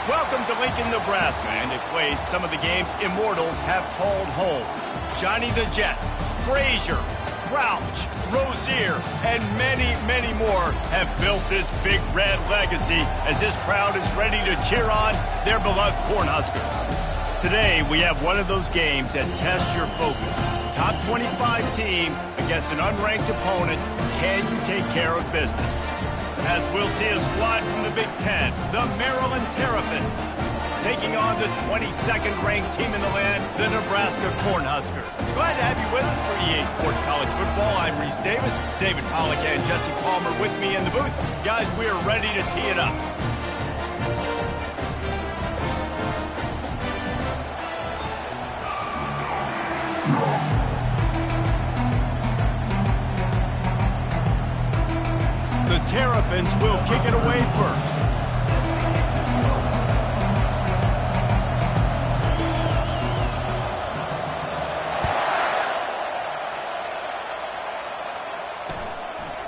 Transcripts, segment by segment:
Welcome to Lincoln, Nebraska, and a place some of the game's immortals have called home. Johnny the Jet, Frazier, Crouch, Rozier, and many, many more have built this big red legacy as this crowd is ready to cheer on their beloved Cornhuskers. Today, we have one of those games that tests your focus. Top 25 team against an unranked opponent. Can you take care of business? As we'll see a squad from the Big Ten, the Maryland Terrapins, taking on the 22nd ranked team in the land, the Nebraska Cornhuskers. Glad to have you with us for EA Sports College Football. I'm Reese Davis, David Pollack and Jesse Palmer with me in the booth. Guys, we are ready to tee it up. The Terrapins will kick it away first.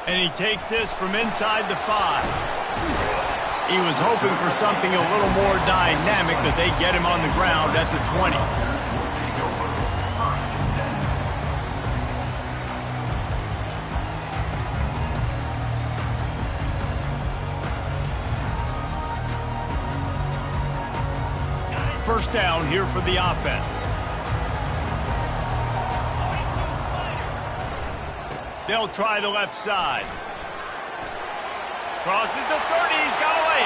And he takes this from inside the 5. He was hoping for something a little more dynamic, but they get him on the ground at the 20. First down here for the offense. They'll try the left side. Crosses the 30. He's got away.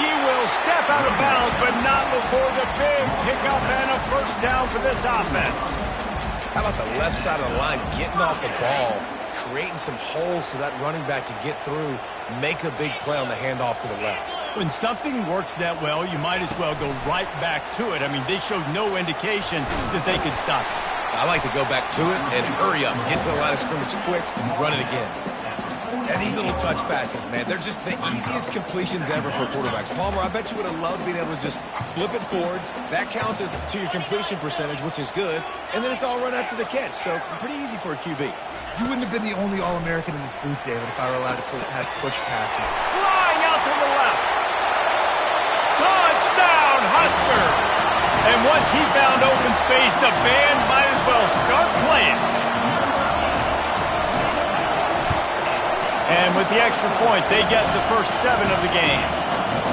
He will step out of bounds, but not before the big pickup and a first down for this offense. How about the left side of the line getting off the ball, creating some holes for that running back to get through, make a big play on the handoff to the left. When something works that well, you might as well go right back to it. I mean, they showed no indication that they could stop it. I like to go back to it and hurry up, get to the line of scrimmage quick, and run it again. And these little touch passes, man, they're just the easiest completions ever for quarterbacks. Palmer, I bet you would have loved being able to just flip it forward. That counts as to your completion percentage, which is good. And then it's all run after the catch, so pretty easy for a QB. You wouldn't have been the only All-American in this booth, David, if I were allowed to have push passing. Flying out to the left. Touchdown, Huskers! And once he found open space, the band might as well start playing. And with the extra point, they get the first 7 of the game.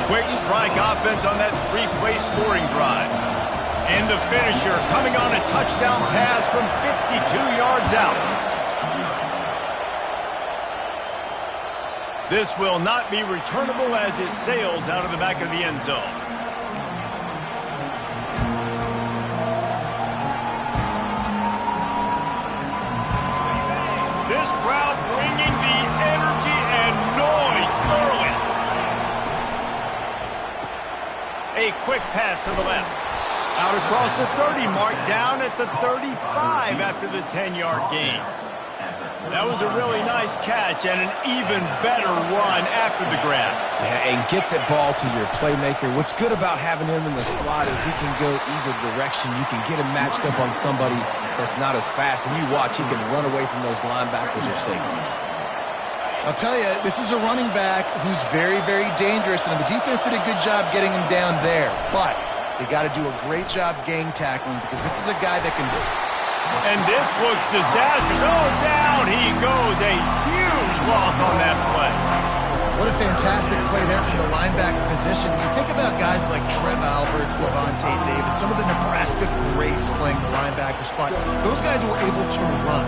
Quick strike offense on that 3-play scoring drive. And the finisher coming on a touchdown pass from 52 yards out. This will not be returnable as it sails out of the back of the end zone. This crowd bringing the energy and noise early. A quick pass to the left. Out across the 30 mark, down at the 35 after the 10-yard gain. That was a really nice catch and an even better run after the grab. Yeah, and get that ball to your playmaker. What's good about having him in the slot is he can go either direction. You can get him matched up on somebody that's not as fast, and you watch, he can run away from those linebackers or safeties. I'll tell you, this is a running back who's very, very dangerous, and the defense did a good job getting him down there. But they got to do a great job gang tackling because this is a guy that can... And this looks disastrous. Oh, down he goes. A huge loss on that play. What a fantastic play there from the linebacker position. You think about guys like Trev Alberts, Levante David, some of the Nebraska greats playing the linebacker spot. Those guys were able to run.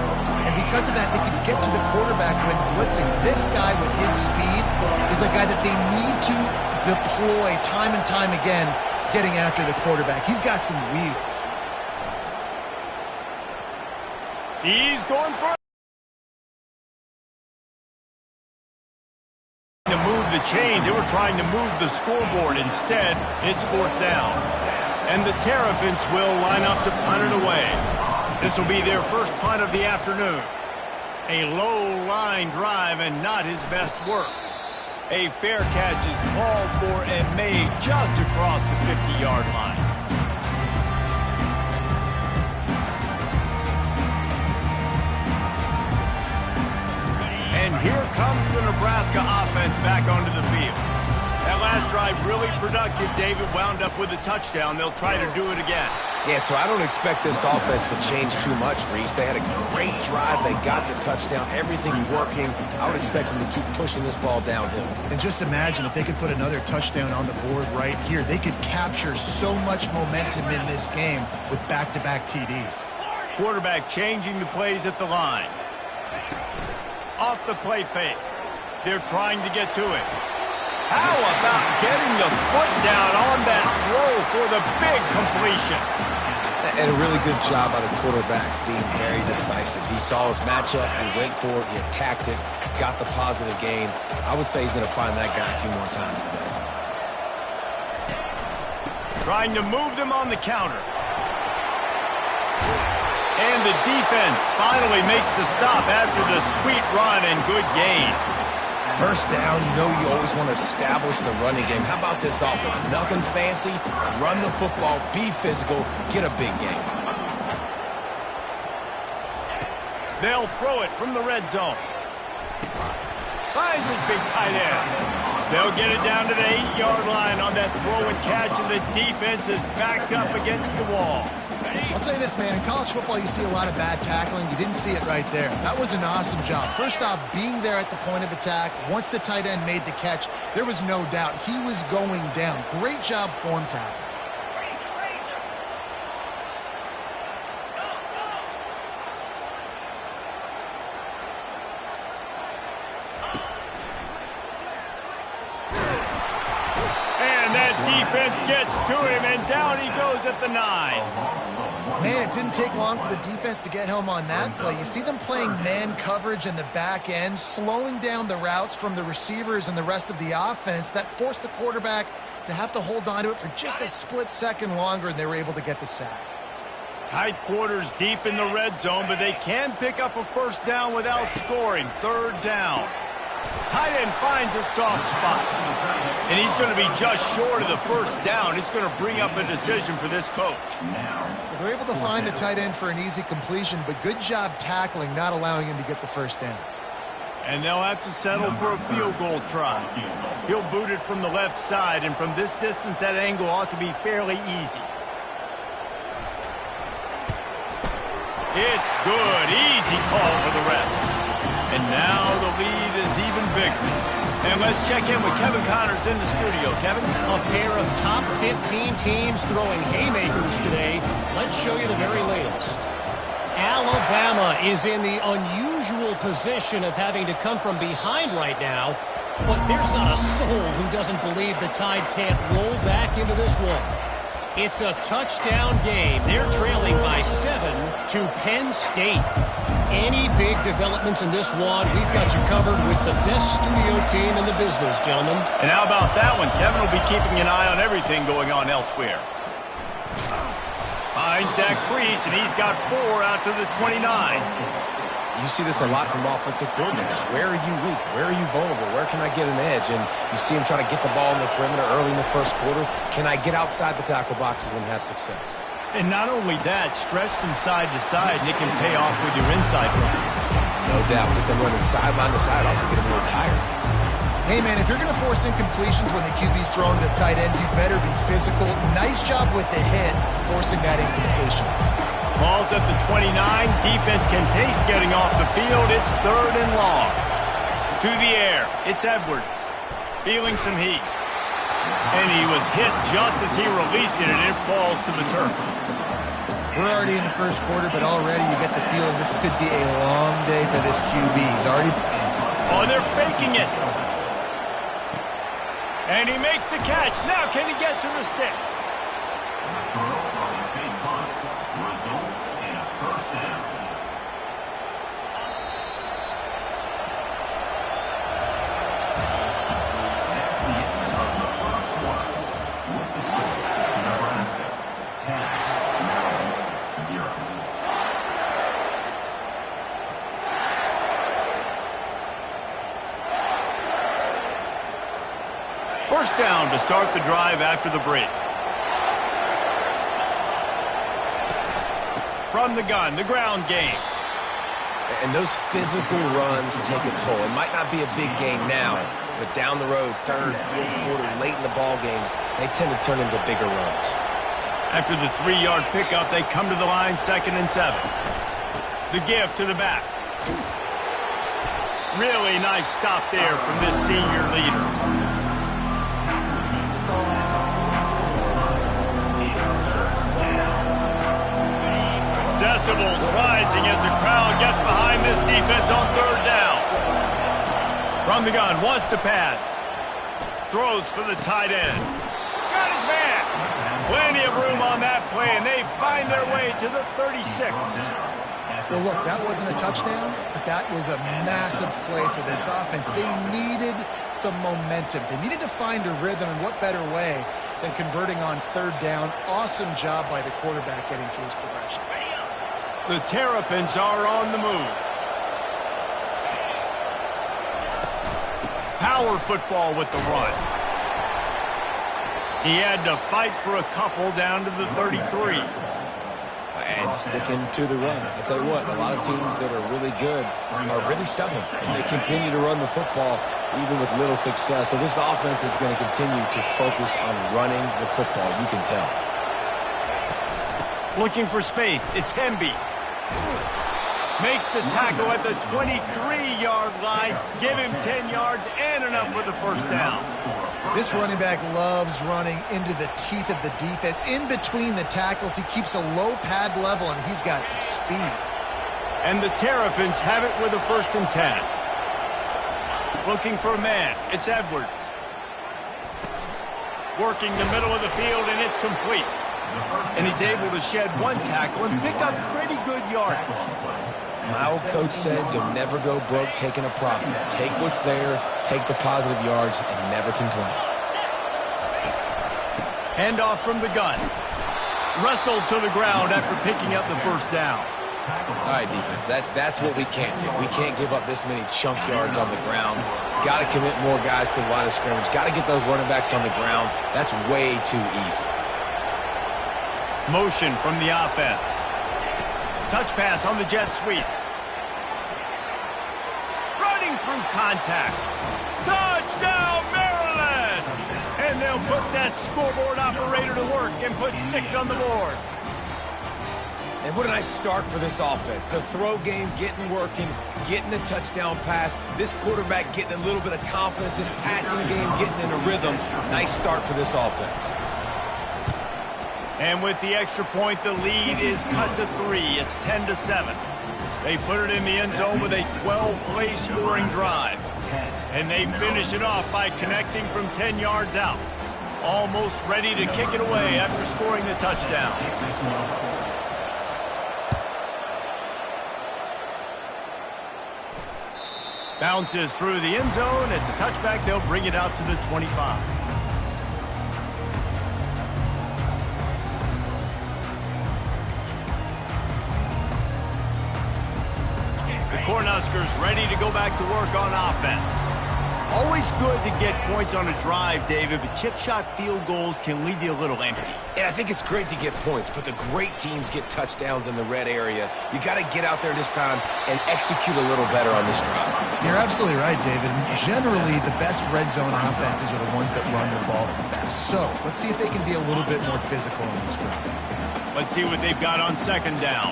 And because of that, they could get to the quarterback when blitzing. This guy with his speed is a guy that they need to deploy time and time again getting after the quarterback. He's got some wheels. He's going for to move the chains. They were trying to move the scoreboard. Instead, it's 4th down. And the Terrapins will line up to punt it away. This will be their first punt of the afternoon. A low line drive and not his best work. A fair catch is called for and made just across the 50-yard line. And here comes the Nebraska offense back onto the field. That last drive really productive. David wound up with a touchdown. They'll try to do it again. Yeah, so I don't expect this offense to change too much, Reese. They had a great drive. They got the touchdown. Everything working. I would expect them to keep pushing this ball downhill. And just imagine if they could put another touchdown on the board right here. They could capture so much momentum in this game with back-to-back TDs. Quarterback changing the plays at the line. Off the play fake. They're trying to get to it. How about getting the foot down on that throw for the big completion? And a really good job by the quarterback being very decisive. He saw his matchup, he went for it, he attacked it, got the positive gain. I would say he's going to find that guy a few more times today. Trying to move them on the counter. And the defense finally makes the stop after the sweet run and good gain. First down, you know you always want to establish the running game. How about this offense? Nothing fancy. Run the football, be physical, get a big gain. They'll throw it from the red zone. Finds his big tight end. They'll get it down to the 8-yard line on that throw and catch, and the defense is backed up against the wall. I'll say this, man. In college football, you see a lot of bad tackling. You didn't see it right there. That was an awesome job. First off, being there at the point of attack. Once the tight end made the catch, there was no doubt he was going down. Great job form tackle. And that defense gets to him, and down he goes at the 9. Man, it didn't take long for the defense to get home on that play. You see them playing man coverage in the back end, slowing down the routes from the receivers and the rest of the offense. That forced the quarterback to have to hold on to it for just a split second longer, and they were able to get the sack. Tight quarters deep in the red zone, but they can pick up a first down without scoring. Third down. Tight end finds a soft spot. And he's going to be just short of the first down. It's going to bring up a decision for this coach. Well, they're able to find the tight end for an easy completion, but good job tackling, not allowing him to get the first down. And they'll have to settle for a field goal try. He'll boot it from the left side, and from this distance, that angle ought to be fairly easy. It's good. Easy call for the refs. And now the lead is even bigger. And let's check in with Kevin Connors in the studio. Kevin? A pair of top 15 teams throwing haymakers today. Let's show you the very latest. Alabama is in the unusual position of having to come from behind right now. But there's not a soul who doesn't believe the Tide can't roll back into this one. It's a touchdown game. They're trailing by 7 to Penn State. Any big developments in this one, we've got you covered with the best studio team in the business, gentlemen. And how about that one? Kevin will be keeping an eye on everything going on elsewhere. Finds Zach Priest, and he's got 4 out to the 29. You see this a lot from offensive coordinators. Where are you weak? Where are you vulnerable? Where can I get an edge? And you see him trying to get the ball in the perimeter early in the first quarter. Can I get outside the tackle boxes and have success? And not only that, stretch them side to side, and it can pay off with your inside runs. No doubt. Get them running sideline to side. Also get them a little tired. Hey, man, if you're going to force incompletions when the QB's throwing to the tight end, you better be physical. Nice job with the hit, forcing that incompletion. Ball's at the 29. Defense can taste getting off the field. It's 3rd and long. To the air. It's Edwards. Feeling some heat. And he was hit just as he released it, and it falls to the turf. We're already in the first quarter, but already you get the feeling this could be a long day for this QB. He's already... Oh, they're faking it. And he makes the catch. Now can he get to the sticks? First down to start the drive after the break. From the gun, the ground game. And those physical runs take a toll. It might not be a big gain now, But down the road, third, fourth quarter, late in the ball games, they tend to turn into bigger runs. After the 3-yard pickup, they come to the line, 2nd and 7. The give to the back. Really nice stop there from this senior leader. Decibels rising as the crowd gets behind this defense on 3rd down. From the gun, wants to pass. Throws for the tight end. Got his man. Plenty of room on that play, and they find their way to the 36. Well, look, that wasn't a touchdown, but that was a massive play for this offense. They needed some momentum. They needed to find a rhythm, and what better way than converting on 3rd down. Awesome job by the quarterback getting through his progression. The Terrapins are on the move. Power football with the run. He had to fight for a couple down to the 33. And sticking to the run. I'll tell you what, a lot of teams that are really good are really stubborn, and they continue to run the football even with little success. So this offense is going to continue to focus on running the football, you can tell. Looking for space, it's Hemby. Makes the tackle at the 23-yard line. Give him 10 yards and enough for the 1st down. This running back loves running into the teeth of the defense. In between the tackles, he keeps a low pad level, and he's got some speed. And the Terrapins have it with a 1st and 10. Looking for a man. It's Edwards. Working the middle of the field, and it's complete. And he's able to shed 1 tackle and pick up pretty good yardage. My old coach said you'll never go broke taking a profit. Take what's there, take the positive yards, and never complain. Handoff from the gun. Wrestled to the ground after picking up the 1st down. All right, defense, that's what we can't do. We can't give up this many chunk yards on the ground. Got to commit more guys to the line of scrimmage. Got to get those running backs on the ground. That's way too easy. Motion from the offense. Touch pass on the jet sweep. Running through contact. Touchdown, Maryland! And they'll put that scoreboard operator to work and put 6 on the board. And what a nice start for this offense. The throw game getting working, getting the touchdown pass. This quarterback getting a little bit of confidence. This passing game getting in a rhythm. Nice start for this offense. And with the extra point, the lead is cut to 3. It's 10-7. They put it in the end zone with a 12-play scoring drive. And they finish it off by connecting from 10 yards out. Almost ready to kick it away after scoring the touchdown. Bounces through the end zone. It's a touchback. They'll bring it out to the 25. Cornhuskers ready to go back to work on offense. Always good to get points on a drive, David, but chip shot field goals can leave you a little empty. And I think it's great to get points, but the great teams get touchdowns in the red area. You got to get out there this time and execute a little better on this drive. You're absolutely right, David. Generally, the best red zone offenses are the ones that run the ball best. So let's see if they can be a little bit more physical on this drive. Let's see what they've got on 2nd down.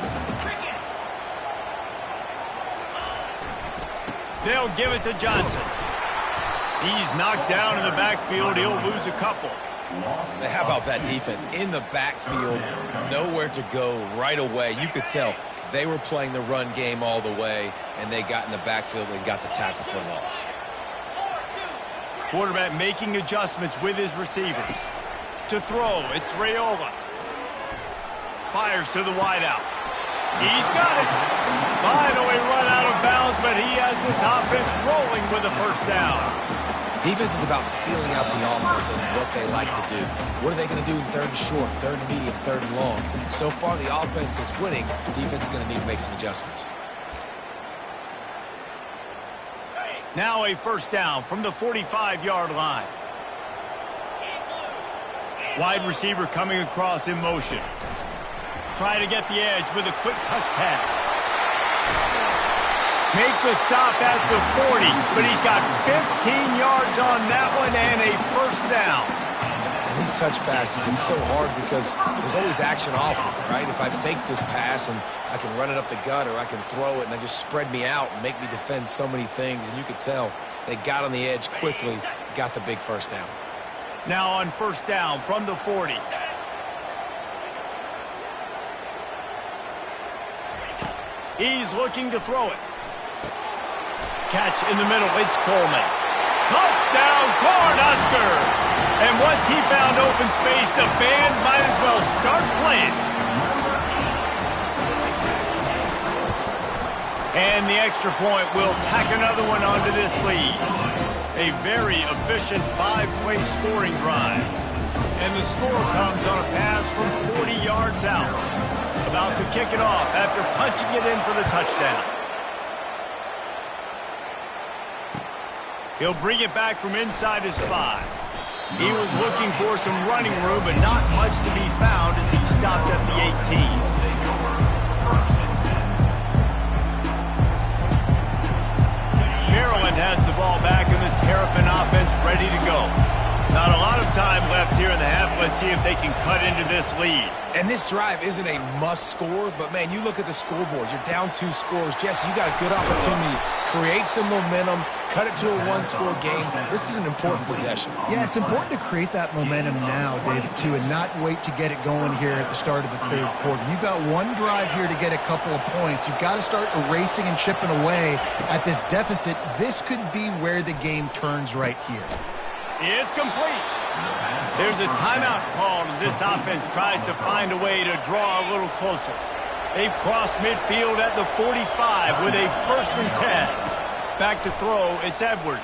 They'll give it to Johnson. He's knocked down in the backfield. He'll lose a couple. How about that defense? In the backfield, nowhere to go right away. You could tell they were playing the run game all the way, and they got in the backfield and got the tackle for a loss. Quarterback making adjustments with his receivers. To throw, it's Raiola. Fires to the wideout. He's got it. Finally run out of bounds, but he has this offense rolling with a 1st down. Defense is about feeling out the offense and what they like to do. What are they going to do in 3rd and short, 3rd and medium, 3rd and long? So far, the offense is winning. Defense is going to need to make some adjustments. Now a 1st down from the 45-yard line. Wide receiver coming across in motion. Trying to get the edge with a quick touch pass. make the stop at the 40, but he's got 15 yards on that one and a first down. And these touch passes, it's so hard because there's always action off of it, right? If I fake this pass and I can run it up the gut or I can throw it and I just spread me out and make me defend so many things, and you could tell they got on the edge quickly, got the big first down. Now on first down from the 40. He's looking to throw it. Catch in the middle, it's Coleman. Touchdown, Cornhusker! And once he found open space, the band might as well start playing. And the extra point will tack another one onto this lead. A very efficient 5-play scoring drive. And the score comes on a pass from 40 yards out. About to kick it off after punching it in for the touchdown. He'll bring it back from inside his 5. He was looking for some running room, but not much to be found as he stopped at the 18. Maryland has the ball back and the Terrapin offense ready to go. Not a lot of time left here in the half. Let's see if they can cut into this lead. And this drive isn't a must score, but man, you look at the scoreboard. You're down 2 scores. Jesse, you got a good opportunity to create some momentum, cut it to a 1-score game. This is an important possession. Yeah, it's important to create that momentum now, David, too, and not wait to get it going here at the start of the third quarter. You've got one drive here to get a couple of points. You've got to start erasing and chipping away at this deficit. This could be where the game turns right here. It's complete. There's a timeout called as this offense tries to find a way to draw a little closer. They've crossed midfield at the 45 with a 1st and 10. Back to throw, it's Edwards.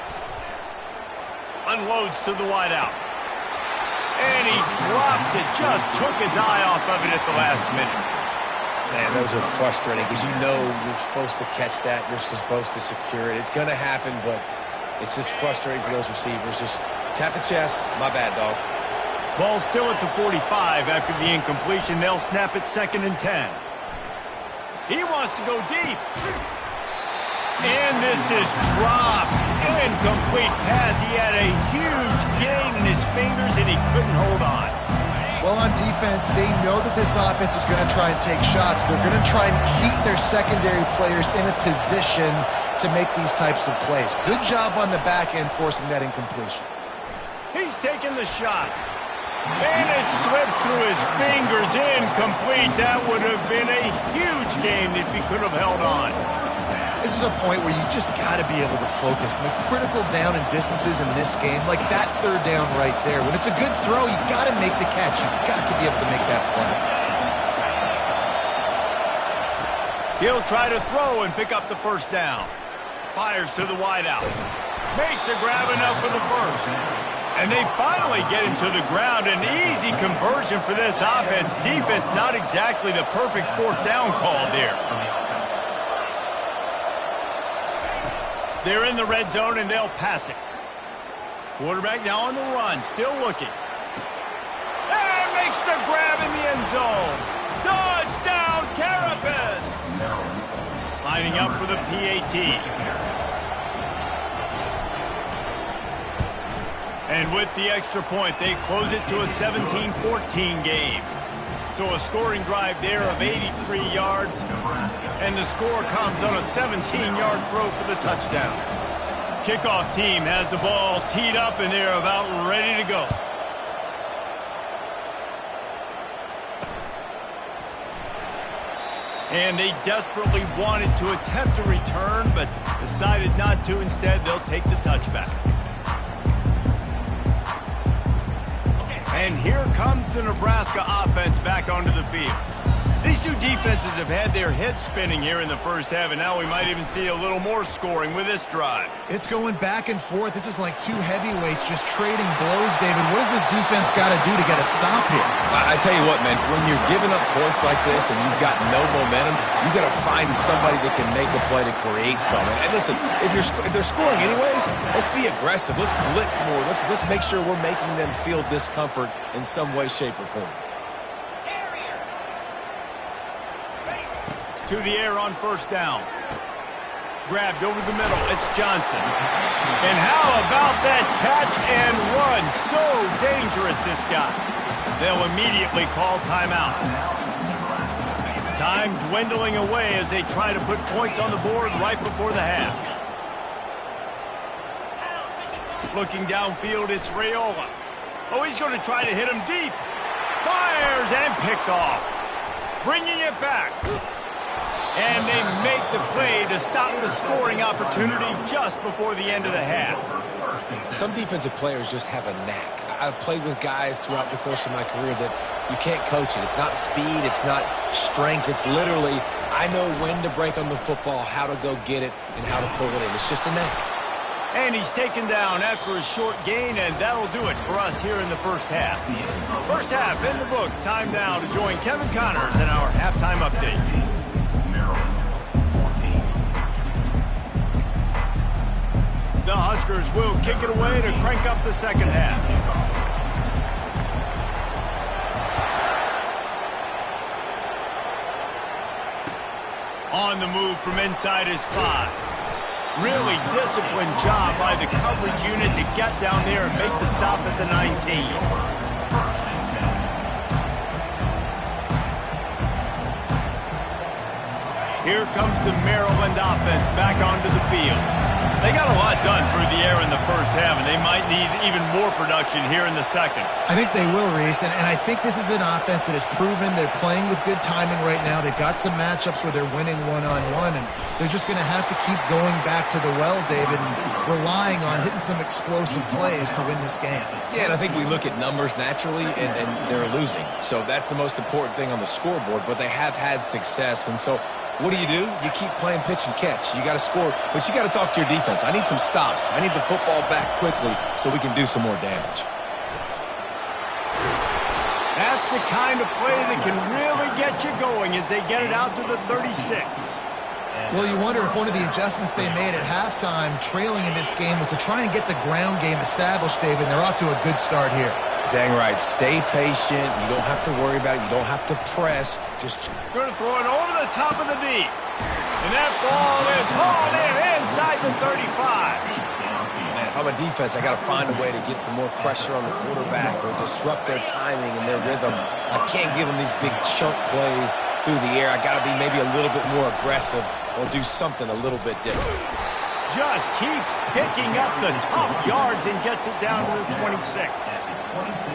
Unloads to the wideout. And he drops it. Just took his eye off of it at the last minute. Man, those are frustrating because you know you're supposed to catch that. You're supposed to secure it. It's going to happen, but it's just frustrating for those receivers. Just tap the chest. My bad, dog. Ball still at the 45 after the incompletion. They'll snap it 2nd and 10. He wants to go deep. And this is dropped. Incomplete pass. He had a huge gain in his fingers and he couldn't hold on. Well, on defense, they know that this offense is going to try and take shots. They're going to try and keep their secondary players in a position to make these types of plays. Good job on the back end forcing that incompletion. He's taking the shot. And it slips through his fingers. Incomplete. That would have been a huge game if he could have held on. This is a point where you just got to be able to focus. And the critical down and distances in this game, like that 3rd down right there, when it's a good throw, you got to make the catch. You've got to be able to make that play. He'll try to throw and pick up the 1st down. Fires to the wideout. Makes a grab enough for the 1st. And they finally get him to the ground. An easy conversion for this offense. Defense not exactly the perfect 4th down call there. They're in the red zone and they'll pass it. Quarterback now on the run, still looking. And makes the grab in the end zone. Touchdown, Terrapins! Lining up for the PAT. And with the extra point, they close it to a 17-14 game. So a scoring drive there of 83 yards. And the score comes on a 17-yard throw for the touchdown. Kickoff team has the ball teed up and they're about ready to go. And they desperately wanted to attempt a return, but decided not to. Instead, they'll take the touchback. And here comes the Nebraska offense back onto the field. These two defenses have had their heads spinning here in the first half, and now we might even see a little more scoring with this drive. It's going back and forth. This is like two heavyweights just trading blows, David. What does this defense got to do to get a stop here? I tell you what, man, when you're giving up points like this and you've got no momentum, you got to find somebody that can make a play to create something. And listen, if they're scoring anyways, let's be aggressive. Let's blitz more. Let's make sure we're making them feel discomfort in some way, shape, or form. To the air on first down. grabbed over the middle. It's Johnson. And how about that catch and run? So dangerous, this guy. They'll immediately call timeout. Time dwindling away as they try to put points on the board right before the half. Looking downfield, it's Raiola. Oh, he's going to try to hit him deep. Fires and picked off. Bringing it back. And they make the play to stop the scoring opportunity just before the end of the half. Some defensive players just have a knack. I've played with guys throughout the course of my career that you can't coach it. It's not speed. It's not strength. It's literally, I know when to break on the football, how to go get it, and how to pull it in. It's just a knack. And he's taken down after a short gain, and that'll do it for us here in the first half. First half in the books. Time now to join Kevin Connors in our halftime update. The Huskers will kick it away to crank up the second half. On the move from inside his 5. Really disciplined job by the coverage unit to get down there and make the stop at the 19. Here comes the Maryland offense back onto the field. They got a lot done through the air in the first half, and they might need even more production here in the second. I think they will, Reese, and I think this is an offense that has proven they're playing with good timing right now. They've got some matchups where they're winning one-on-one, and they're just going to have to keep going back to the well, David, and relying on hitting some explosive plays to win this game. Yeah, and I think we look at numbers naturally, and they're losing. So that's the most important thing on the scoreboard, but they have had success, and so what do? You keep playing pitch and catch. You got to score, but you got to talk to your defense. I need some stops. I need the football back quickly so we can do some more damage. That's the kind of play that can really get you going as they get it out to the 36. Well, you wonder if one of the adjustments they made at halftime, trailing in this game, was to try and get the ground game established, David, and they're off to a good start here. Dang right. Stay patient. You don't have to worry about it. You don't have to press. Just going to throw it over the top of the knee. And that ball is hauled in inside the 35. Man, if I'm a defense, I got to find a way to get some more pressure on the quarterback or disrupt their timing and their rhythm. I can't give them these big chunk plays through the air. I got to be maybe a little bit more aggressive or do something a little bit different. Just keeps picking up the tough yards and gets it down to the 26.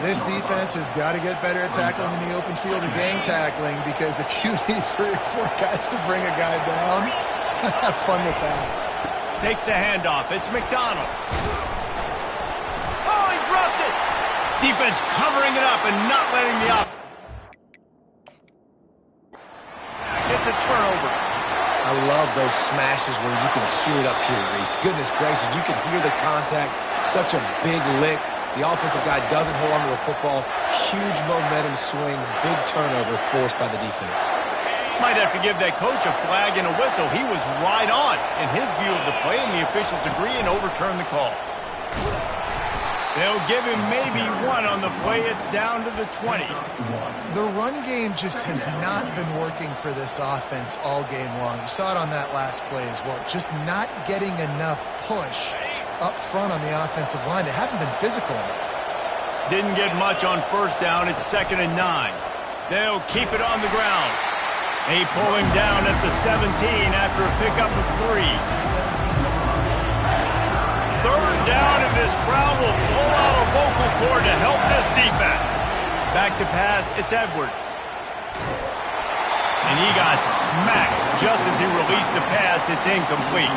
This defense has got to get better at tackling in the open field or gang tackling, because if you need 3 or 4 guys to bring a guy down, have fun with that. Takes the handoff. It's McDonald. Oh, he dropped it. Defense covering it up and not letting the up. Gets a turnover. I love those smashes where you can hear it up here, Reese. Goodness gracious, you can hear the contact. Such a big lick. The offensive guy doesn't hold on to the football. Huge momentum swing. Big turnover forced by the defense. Might have to give that coach a flag and a whistle. He was right on in his view of the play, and the officials agree and overturn the call. They'll give him maybe 1 on the play. It's down to the 20. The run game just has not been working for this offense all game long. You saw it on that last play as well. Just not getting enough push up front on the offensive line. They haven't been physical enough. Didn't get much on first down. It's 2nd and 9. They'll keep it on the ground. They pull him down at the 17 after a pickup of 3. 3rd down, and this crowd will blow out a vocal cord to help this defense. Back to pass, it's Edwards. And he got smacked just as he released the pass. It's incomplete.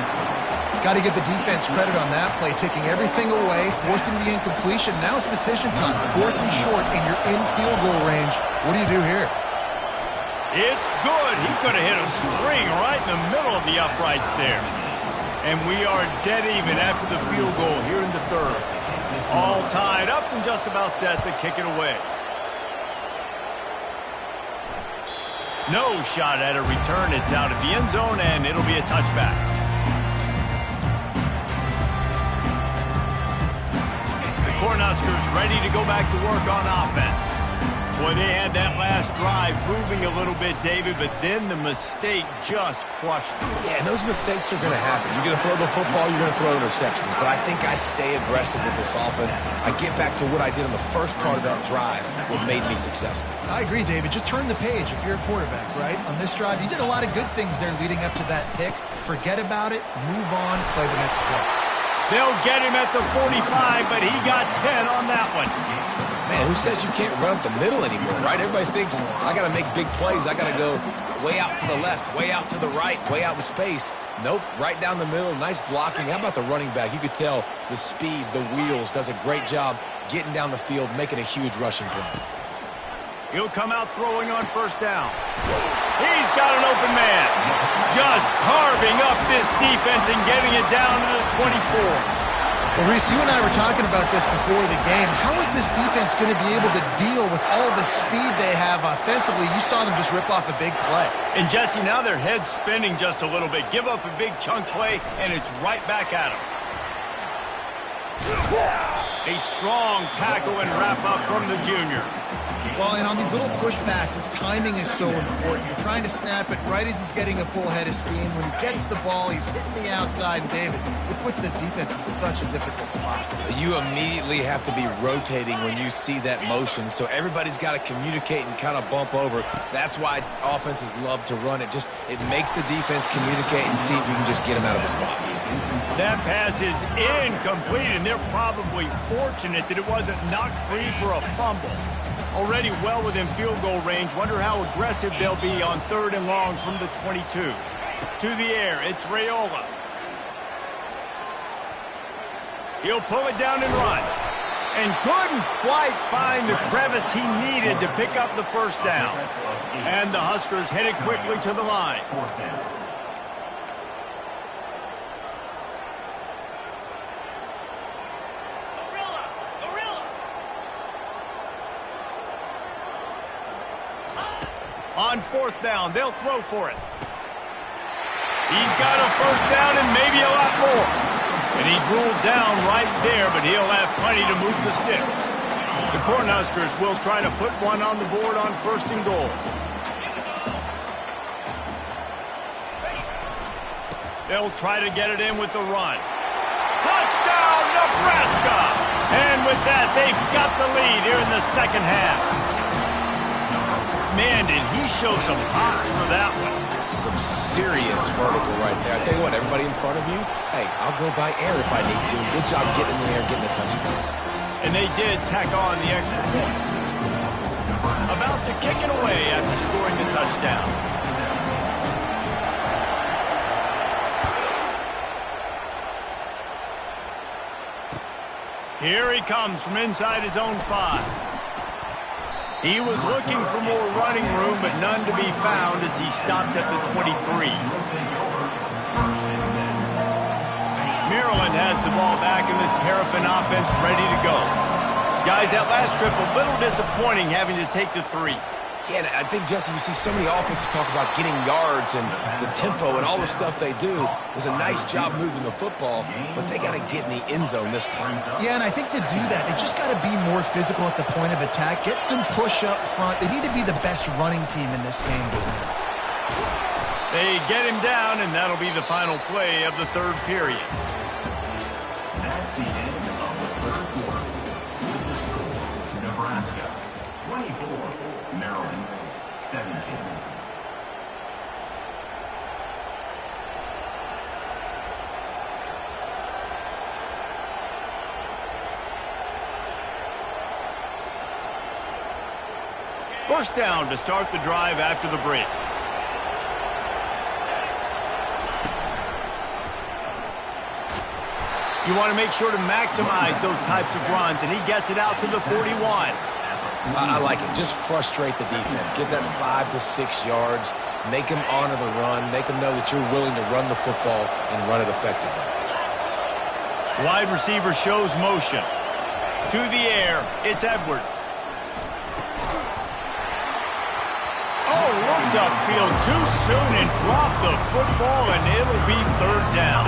Got to give the defense credit on that play, taking everything away, forcing the incompletion. Now it's decision time. 4th and short, and you're in field goal range. What do you do here? It's good. He could have hit a string right in the middle of the uprights there. And we are dead even after the field goal here in the 3rd. All tied up and just about set to kick it away. No shot at a return. It's out of the end zone, and it'll be a touchback. The Cornhuskers ready to go back to work on offense. Boy, they had that last drive moving a little bit, David, but then the mistake just crushed them. Yeah, and those mistakes are going to happen. You're going to throw the football, you're going to throw interceptions. But I think I stay aggressive with this offense. I get back to what I did in the first part of that drive, what made me successful. I agree, David. Just turn the page if you're a quarterback, right? On this drive, you did a lot of good things there leading up to that pick. Forget about it, move on, play the next play. They'll get him at the 45, but he got 10 on that one. Man, who says you can't run up the middle anymore, right? Everybody thinks I got to make big plays. I got to go way out to the left, way out to the right, way out in space. Nope, right down the middle. Nice blocking. How about the running back? You could tell the speed, the wheels, does a great job getting down the field, making a huge rushing play. He'll come out throwing on first down. He's got an open man. Just carving up this defense and getting it down to the 24. Well, Reese, you and I were talking about this before the game. How is this defense going to be able to deal with all the speed they have offensively? You saw them just rip off a big play. And, Jesse, now their head's spinning just a little bit. Give up a big chunk play, and it's right back at them. A strong tackle and wrap-up from the junior. Well, and on these little push passes, timing is so important. You're trying to snap it right as he's getting a full head of steam. When he gets the ball, he's hitting the outside, and David, it puts the defense in such a difficult spot. You immediately have to be rotating when you see that motion, so everybody's got to communicate and kind of bump over. That's why offenses love to run it. It makes the defense communicate and see if you can just get him out of the spot. That pass is incomplete, and they're probably fortunate that it wasn't knocked free for a fumble. Already well within field goal range. Wonder how aggressive they'll be on 3rd and long from the 22. To the air, it's Raiola. He'll pull it down and run. And couldn't quite find the crevice he needed to pick up the first down. And the Huskers headed quickly to the line. On 4th down, they'll throw for it. He's got a first down and maybe a lot more. And he's ruled down right there, but he'll have plenty to move the sticks. The Cornhuskers will try to put one on the board on 1st and goal. They'll try to get it in with the run. Touchdown, Nebraska! And with that, they've got the lead here in the second half. Man, did he show some hops for that one. Some serious vertical right there. I tell you what, everybody in front of you, hey, I'll go by air if I need to. Good job getting in the air, getting a touchdown. And they did tack on the extra point. About to kick it away after scoring the touchdown. Here he comes from inside his own 5. He was looking for more running room, but none to be found as he stopped at the 23. Maryland has the ball back in the Terrapin offense ready to go. Guys, that last trip a little disappointing having to take the 3. Yeah, I think, Jesse, you see so many offenses talk about getting yards and the tempo and all the stuff they do. It was a nice job moving the football, but they got to get in the end zone this time. Yeah, and I think to do that, they just got to be more physical at the point of attack, get some push up front. They need to be the best running team in this game to win. They get him down, and that'll be the final play of the 3rd period. That's the end of the 3rd quarter. Nebraska 24, Maryland 17. First down to start the drive after the break. You want to make sure to maximize those types of runs, and he gets it out to the 41. I like it. Just frustrate the defense. Get that 5 to 6 yards. Make them honor the run. Make them know that you're willing to run the football and run it effectively. Wide receiver shows motion. To the air, it's Edwards. Oh, looked upfield too soon and dropped the football, and it'll be 3rd down.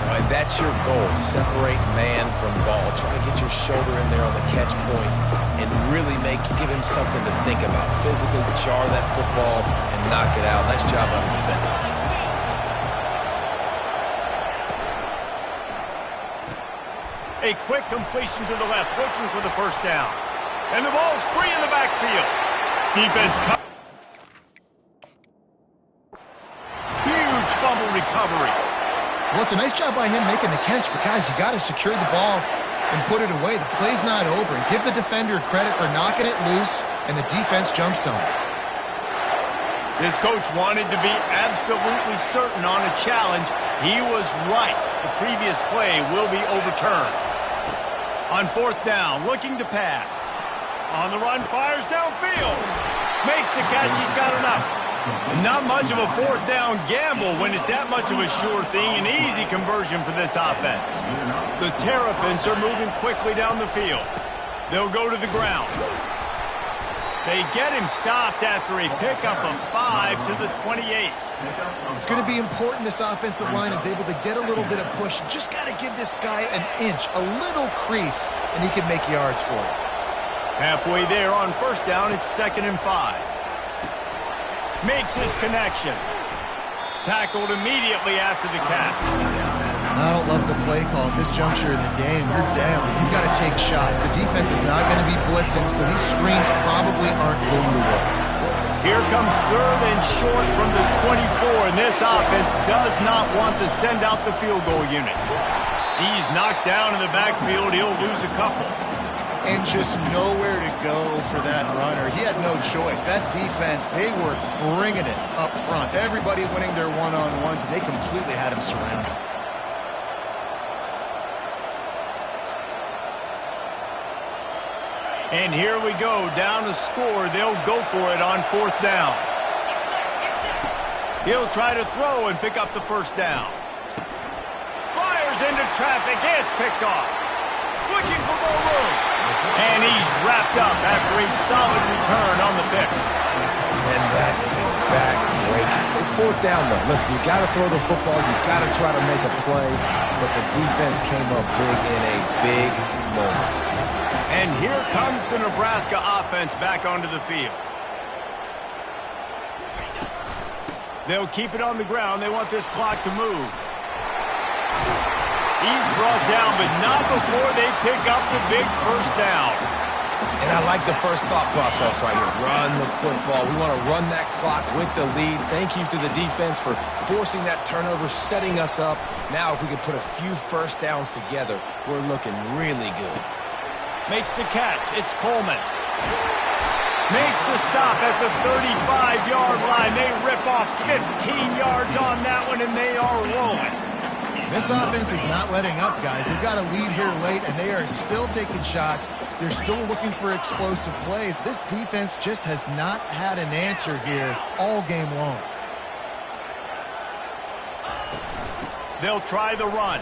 All right, that's your goal. Separate man from ball. Try to get your shoulder in there on the catch point and really give him something to think about. Physically jar that football and knock it out. Nice job on the defender. A quick completion to the left, looking for the first down. And the ball's free in the backfield. Defense cut. Huge fumble recovery. Well, it's a nice job by him making the catch, but guys, you got to secure the ball and put it away. The play's not over, and give the defender credit for knocking it loose, and the defense jumps on it. This coach wanted to be absolutely certain on a challenge. He was right. The previous play will be overturned. On fourth down, looking to pass. On the run, fires downfield. Makes the catch, he's got enough. And not much of a fourth down gamble when it's that much of a sure thing. An easy conversion for this offense. The Terrapins are moving quickly down the field. They'll go to the ground. They get him stopped after a pickup of 5 to the 28. It's going to be important this offensive line is able to get a little bit of push. Just got to give this guy an inch, a little crease, and he can make yards for it. Halfway there on first down, it's 2nd and 5. Makes his connection. Tackled immediately after the catch. I don't love the play call at this juncture in the game. You're down. You've got to take shots. The defense is not going to be blitzing, so these screens probably aren't going to work. Here comes 3rd and short from the 24, and this offense does not want to send out the field goal unit. He's knocked down in the backfield. He'll lose a couple. And just nowhere to go for that runner. He had no choice. That defense, they were bringing it up front. Everybody winning their one-on-ones, and they completely had him surrounded. And here we go, down to score. They'll go for it on 4th down. He'll try to throw and pick up the first down. Fires into traffic. It's picked off. Looking for more room. And he's wrapped up after a solid return on the pick. And that is a back-breaker. It's 4th down, though. Listen, you got to throw the football. You got to try to make a play. But the defense came up big in a big moment. And here comes the Nebraska offense back onto the field. They'll keep it on the ground. They want this clock to move. He's brought down, but not before they pick up the big first down. And I like the first thought process right here. Run the football. We want to run that clock with the lead. Thank you to the defense for forcing that turnover, setting us up. Now if we can put a few first downs together, we're looking really good. Makes the catch. It's Coleman. Makes the stop at the 35-yard line. They rip off 15 yards on that one, and they are rolling. This offense is not letting up, guys. They've got a lead here late, and they are still taking shots. They're still looking for explosive plays. This defense just has not had an answer here all game long. They'll try the run.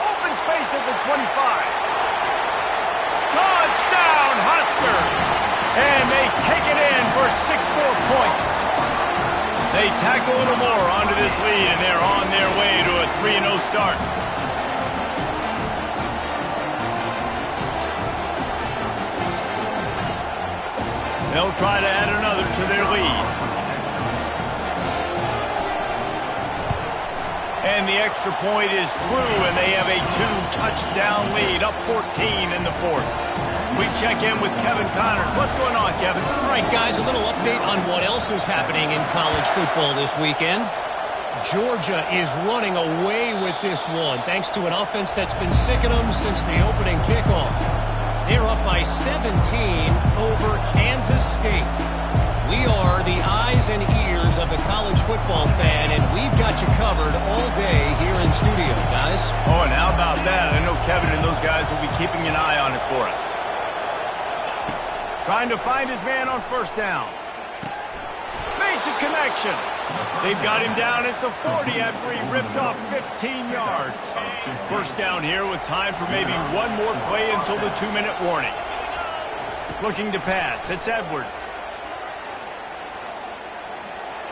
Open space at the 25. Touchdown, Husker! And they take it in for 6 more points. They tackle a little more onto this lead, and they're on their way to a 3-0 start. They'll try to add another to their lead. And the extra point is true, and they have a 2-touchdown lead, up 14 in the 4th. We check in with Kevin Connors. What's going on, Kevin? All right, guys, a little update on what else is happening in college football this weekend. Georgia is running away with this one, thanks to an offense that's been sicking them since the opening kickoff. They're up by 17 over Kansas State. We are the eyes and ears of the college football fan, and we've got you covered all day here in studio, guys. Oh, and how about that? I know Kevin and those guys will be keeping an eye on it for us. Trying to find his man on first down. Makes a connection. They've got him down at the 40 after he ripped off 15 yards. First down here with time for maybe one more play until the 2-minute warning. Looking to pass. It's Edwards.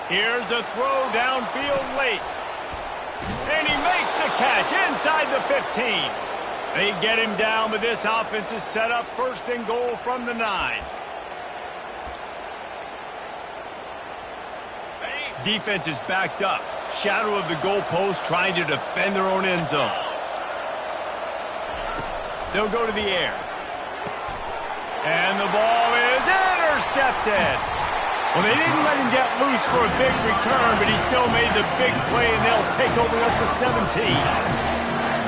Here's a throw downfield late. And he makes the catch inside the 15. They get him down, but this offense is set up 1st and goal from the 9. Defense is backed up. Shadow of the goalpost trying to defend their own end zone. They'll go to the air. And the ball is intercepted. Well, they didn't let him get loose for a big return, but he still made the big play, and they'll take over at the 17.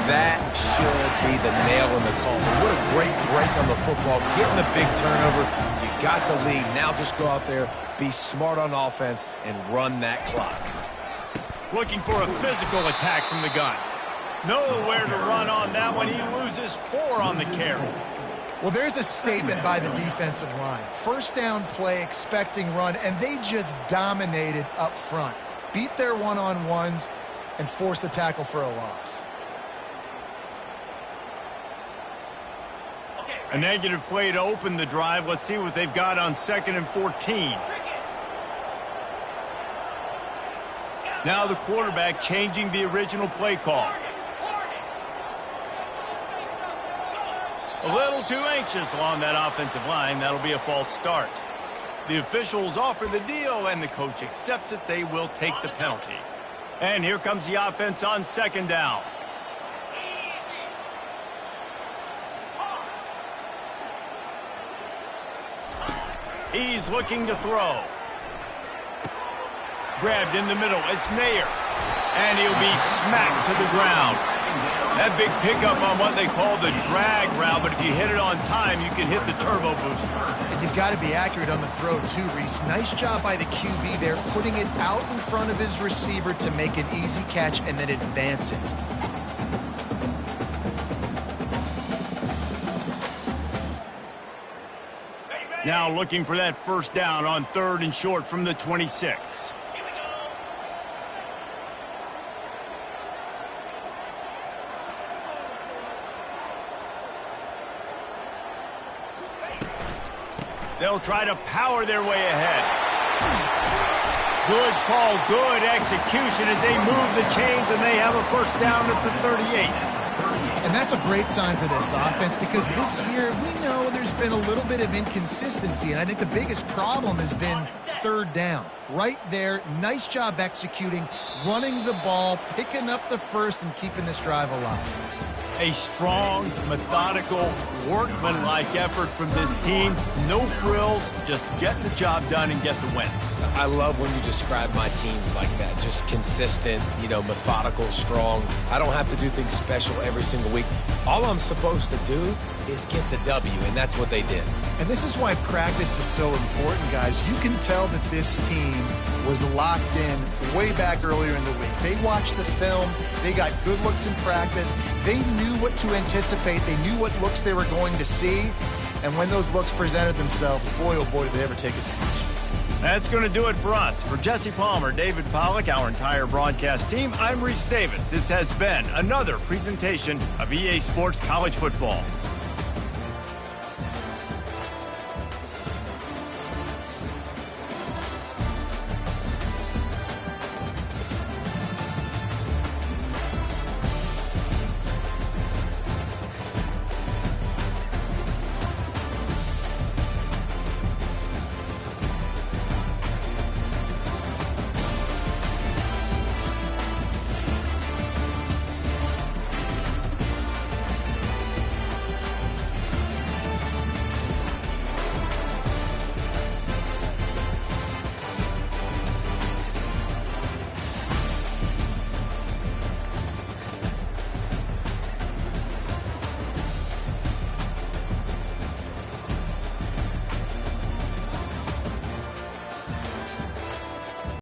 That should be the nail in the coffin. What a great break on the football. Getting the big turnover. You got the lead. Now just go out there, be smart on offense, and run that clock. Looking for a physical attack from the gun. Nowhere to run on that one. He loses 4 on the carry. Well, there's a statement by the defensive line. 1st down play, expecting run, and they just dominated up front. Beat their one-on-ones and force a tackle for a loss. A negative play to open the drive. Let's see what they've got on 2nd and 14. Now the quarterback changing the original play call. A little too anxious along that offensive line. That'll be a false start. The officials offer the deal, and the coach accepts it. They will take the penalty. And here comes the offense on 2nd down. He's looking to throw. Grabbed in the middle. It's Nair. And he'll be smacked to the ground. That big pickup on what they call the drag route, but if you hit it on time, you can hit the turbo booster. And you've got to be accurate on the throw, too, Reese. Nice job by the QB there, putting it out in front of his receiver to make an easy catch and then advance it. Now looking for that 1st down on 3rd and short from the 26. They'll try to power their way ahead. Good call, good execution as they move the chains, and they have a 1st down at the 38. And that's a great sign for this offense because this year we know there's been a little bit of inconsistency, and I think the biggest problem has been 3rd down. Right there, nice job executing, running the ball, picking up the 1st, and keeping this drive alive. A strong, methodical, workmanlike effort from this team. No frills, just get the job done and get the win. I love when you describe my teams like that. Just consistent, methodical, strong. I don't have to do things special every single week. All I'm supposed to do is get the W, and that's what they did. And this is why practice is so important, guys. You can tell that this team was locked in way back earlier in the week. They watched the film. They got good looks in practice. They knew what to anticipate. They knew what looks they were going to see. And when those looks presented themselves, boy, oh boy, did they ever take advantage. That's going to do it for us. For Jesse Palmer, David Pollack, our entire broadcast team, I'm Reese Davis. This has been another presentation of EA Sports College Football.